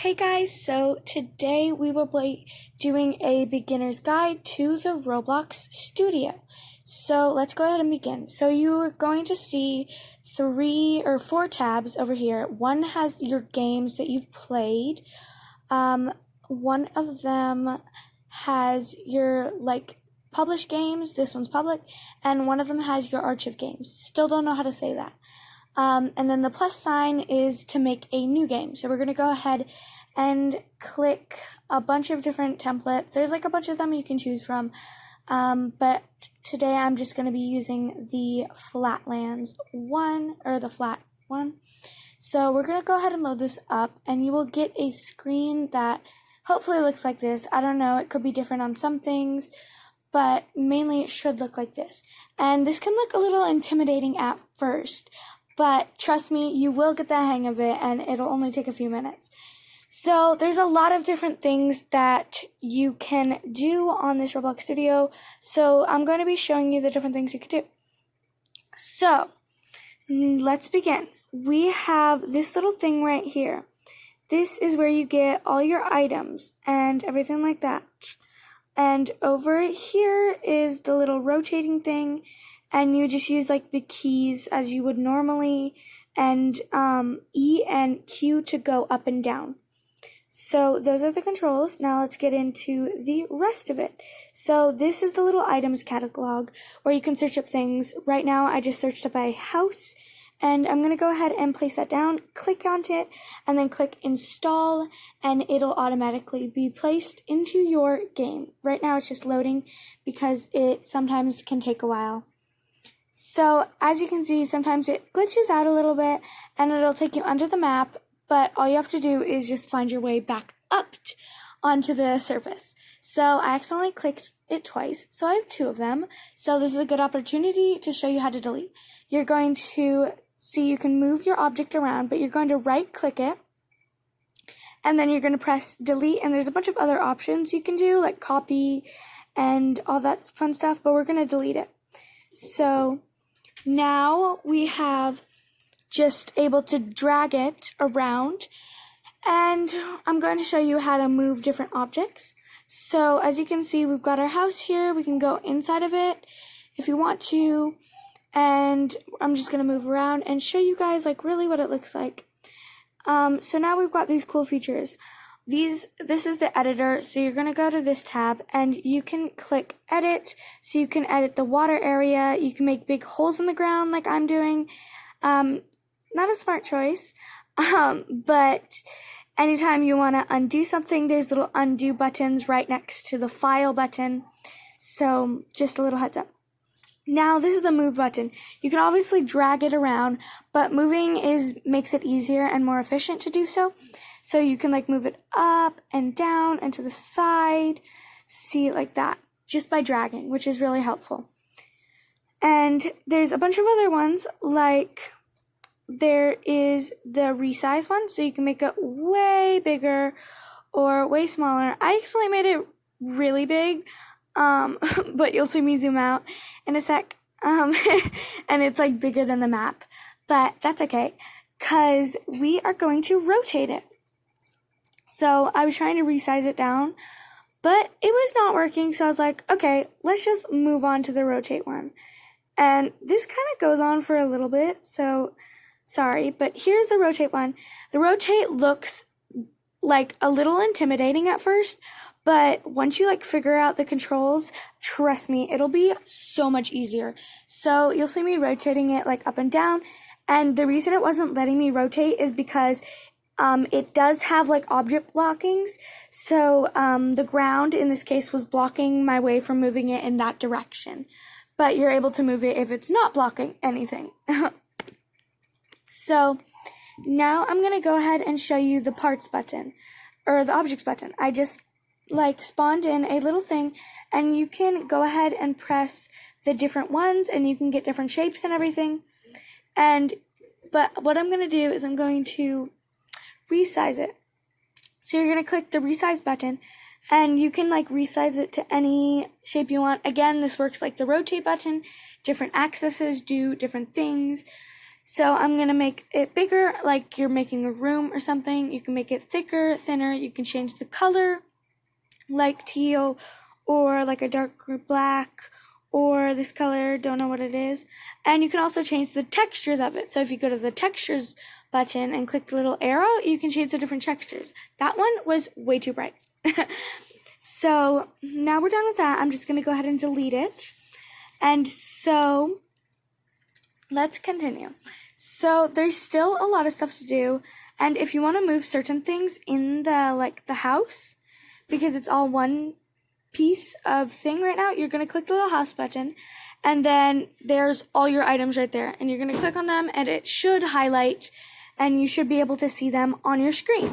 Hey guys, so today we will be doing a beginner's guide to the Roblox studio. So let's go ahead and begin. So you're going to see 3 or 4 tabs over here. One has your games that you've played. One of them has your published games. This one's public. And one of them has your archive games. Still don't know how to say that. And then the plus sign is to make a new game. So we're going to go ahead and click a bunch of different templates. There's a bunch of them you can choose from. But today I'm just going to be using the Flatlands one, or the flat one. So we're going to go ahead and load this up, and you will get a screen that hopefully looks like this. I don't know, it could be different on some things, but mainly it should look like this. And this can look a little intimidating at first, but trust me, you will get the hang of it, and it'll only take a few minutes. So there's a lot of different things that you can do on this Roblox Studio. So I'm going to be showing you the different things you can do. So let's begin. We have this little thing right here. This is where you get all your items and everything like that. And over here is the little rotating thing. And you just use the keys as you would normally, and E and Q to go up and down. So those are the controls. Now let's get into the rest of it. So this is the little items catalog where you can search up things. Right now I just searched up a house, and I'm going to go ahead and place that down, click onto it, and then click install, and it'll automatically be placed into your game. Right now it's just loading because it sometimes can take a while. So as you can see, sometimes it glitches out a little bit and it'll take you under the map, but all you have to do is just find your way back up onto the surface. So I accidentally clicked it twice, so I have 2 of them. So this is a good opportunity to show you how to delete. You're going to see you can move your object around, but you're going to right click it, and then you're going to press delete, and there's a bunch of other options you can do, like copy and all that fun stuff, but we're going to delete it. So now we have just able to drag it around, and I'm going to show you how to move different objects. So as you can see, we've got our house here. We can go inside of it if you want to, and I'm just going to move around and show you guys really what it looks like. So now we've got these cool features. This is the editor, so you're going to go to this tab, and you can click edit, so you can edit the water area, you can make big holes in the ground like I'm doing. Not a smart choice, but anytime you want to undo something, there's little undo buttons right next to the file button, so just a little heads up. Now this is the move button. You can obviously drag it around, but moving makes it easier and more efficient to do so. So you can move it up and down and to the side, see like that, just by dragging, which is really helpful. And there's a bunch of other ones, there is the resize one, so you can make it way bigger or way smaller. I actually made it really big, but you'll see me zoom out in a sec, and it's bigger than the map, but that's okay, because we are going to rotate it. So I was trying to resize it down, but it was not working, so I was like, okay, let's just move on to the rotate one. And this kind of goes on for a little bit, so sorry, but here's the rotate one. The rotate looks a little intimidating at first, but once you figure out the controls, trust me, it'll be so much easier. So you'll see me rotating it up and down, and the reason it wasn't letting me rotate is because it does have object blockings, so the ground in this case was blocking my way from moving it in that direction, but you're able to move it if it's not blocking anything. So now I'm going to go ahead and show you the parts button, or the objects button. I just spawned in a little thing, and you can go ahead and press the different ones, and you can get different shapes and everything. But what I'm going to do is I'm going to resize it. So you're going to click the resize button, and you can resize it to any shape you want. Again, this works like the rotate button. Different axes do different things. So I'm going to make it bigger, like you're making a room or something. You can make it thicker, thinner. You can change the color, like teal, or like a dark black, or this color, don't know what it is. And you can also change the textures of it. So if you go to the textures button and click the little arrow, you can change the different textures. That one was way too bright. So now we're done with that. I'm just going to go ahead and delete it. And so let's continue. So there's still a lot of stuff to do. And if you want to move certain things in the house, because it's all one piece of thing right now, you're going to click the little house button, and then there's all your items right there, and you're going to click on them, and it should highlight, and you should be able to see them on your screen.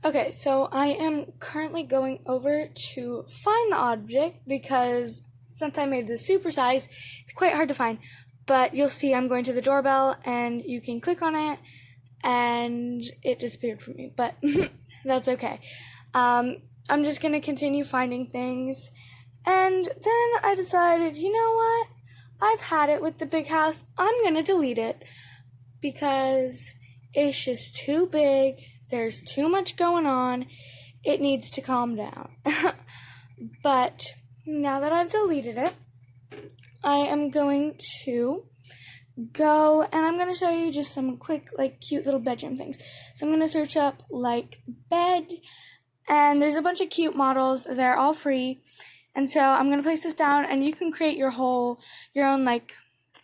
Okay, so I am currently going over to find the object, because since I made this supersize, it's quite hard to find, but you'll see I'm going to the doorbell, and you can click on it, and it disappeared from me, but that's okay. I'm just going to continue finding things. And then I decided, you know what? I've had it with the big house. I'm going to delete it because it's just too big. There's too much going on. It needs to calm down. But now that I've deleted it, I am going to go and I'm going to show you just some quick, like, cute little bedroom things. So I'm going to search up, like, bed. And there's a bunch of cute models. They're all free. And so I'm going to place this down, and you can create your own, like,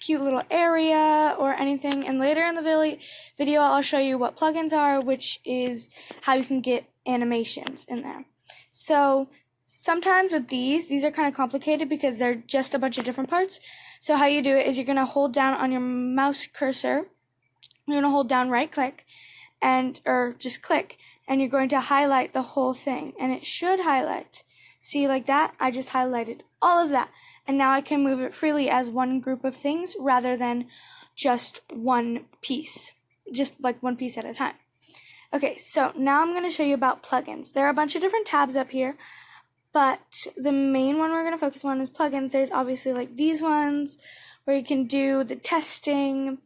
cute little area or anything. And later in the video, I'll show you what plugins are, which is how you can get animations in there. So sometimes with these are kind of complicated because they're just a bunch of different parts. So how you do it is you're going to hold down on your mouse cursor. You're going to hold down right click or just click, and you're going to highlight the whole thing, and it should highlight. See, like that? I just highlighted all of that, and now I can move it freely as one group of things rather than just one piece, just like one piece at a time. Okay, so now I'm going to show you about plugins. There are a bunch of different tabs up here, but the main one we're going to focus on is plugins. There's obviously like these ones where you can do the testing,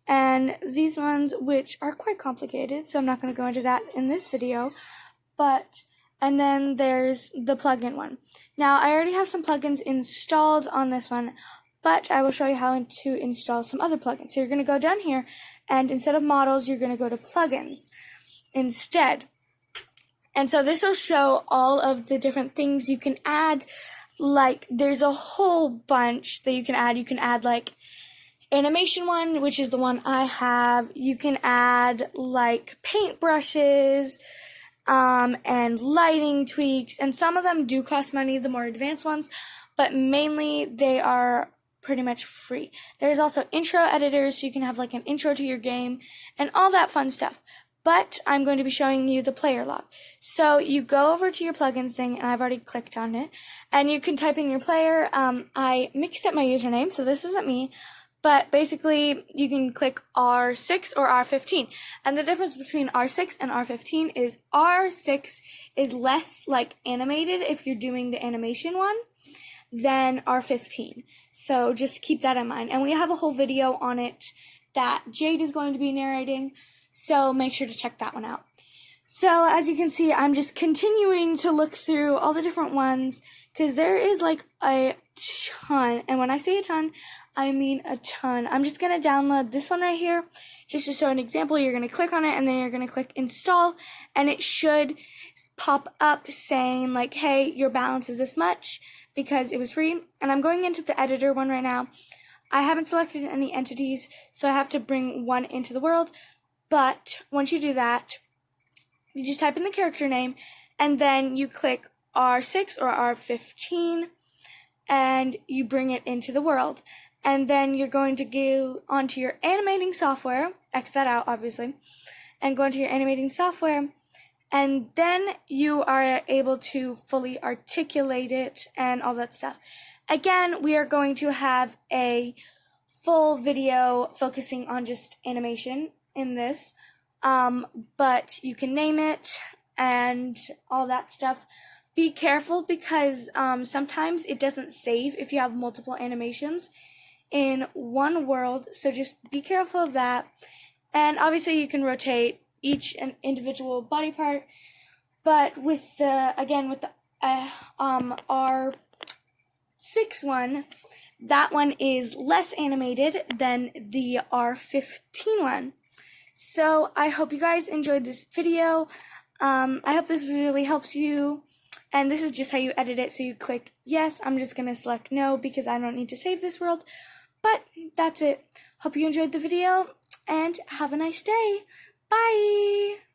and these ones, which are quite complicated, so I'm not going to go into that in this video, and then there's the plugin one. Now, I already have some plugins installed on this one, but I will show you how to install some other plugins. So you're going to go down here, and instead of models, you're going to go to plugins instead. And so this will show all of the different things you can add. Like, there's a whole bunch that you can add. You can add, like, animation one, which is the one I have. You can add like paintbrushes, and lighting tweaks, and some of them do cost money, the more advanced ones, but mainly they are pretty much free. There's also intro editors, so you can have like an intro to your game and all that fun stuff. But I'm going to be showing you the player log. So you go over to your plugins thing, and I've already clicked on it, and you can type in your player. I mixed up my username, so this isn't me. But basically, you can click R6 or R15. And the difference between R6 and R15 is R6 is less like animated if you're doing the animation one than R15. So just keep that in mind. And we have a whole video on it that Jade is going to be narrating. So make sure to check that one out. So as you can see, I'm just continuing to look through all the different ones because there is like a ton. And when I say a ton, I mean a ton. I'm just going to download this one right here just to show an example. You're going to click on it, and then you're going to click install, and it should pop up saying like, hey, your balance is this much because it was free. And I'm going into the editor one right now. I haven't selected any entities, so I have to bring one into the world. But once you do that, you just type in the character name, and then you click R6 or R15, and you bring it into the world. And then you're going to go onto your animating software, X that out, obviously, and go into your animating software, and then you are able to fully articulate it and all that stuff. Again, we are going to have a full video focusing on just animation in this, but you can name it and all that stuff. Be careful because sometimes it doesn't save if you have multiple animations. in one world, so just be careful of that. And obviously you can rotate each an individual body part, but with the R6 one, that one is less animated than the R15 one. So I hope you guys enjoyed this video. I hope this really helps you. And this is just how you edit it. So you click yes. I'm just going to select no because I don't need to save this world. But that's it. Hope you enjoyed the video and have a nice day. Bye!